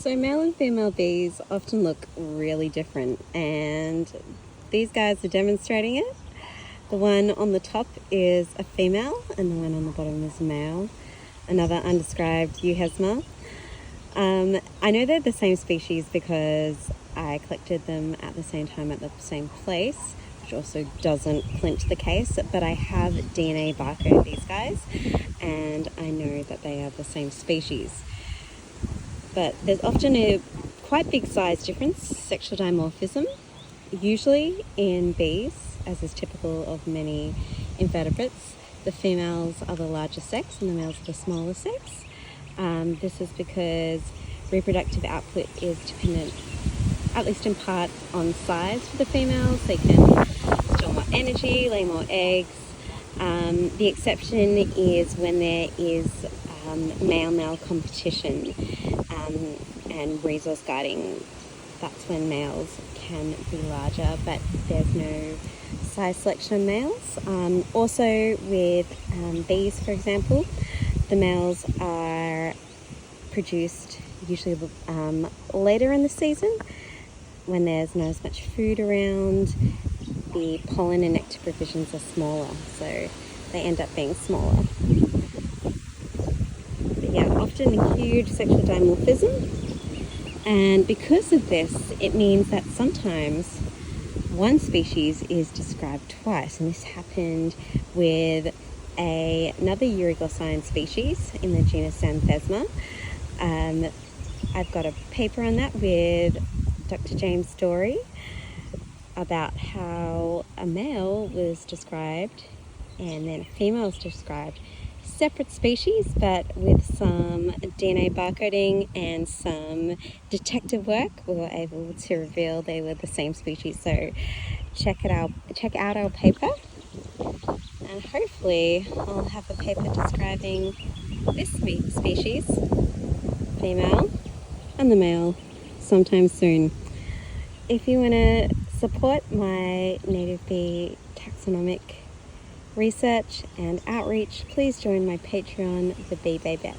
So male and female bees often look really different, and these guys are demonstrating it. The one on the top is a female and the one on the bottom is a male. Another undescribed euhesma. I know they're the same species because I collected them at the same time at the same place, which also doesn't clinch the case, but I have DNA barcode these guys and I know that they are the same species. But there's often a quite big size difference, sexual dimorphism, usually in bees, as is typical of many invertebrates. The females are the larger sex and the males are the smaller sex. This is because reproductive output is dependent, at least in part, on size for the females. They can store more energy, lay more eggs. The exception is when there is male-male competition and resource guarding. That's when males can be larger, but there's no size selection of males. Also with bees, for example, the males are produced usually later in the season when there's not as much food around. The pollen and nectar provisions are smaller, so they end up being smaller. But yeah, often huge sexual dimorphism, and because of this, it means that sometimes one species is described twice, and this happened with another Euryglossine species in the genus Xanthesma. I've got a paper on that with Dr. James Story about how a male was described and then a female was described. Separate species, but with some DNA barcoding and some detective work, we were able to reveal they were the same species. So check out our paper, and hopefully I'll have a paper describing this species, female, and the male sometime soon. If you want to support my native bee taxonomic research and outreach, please join my Patreon, The Bee Babette.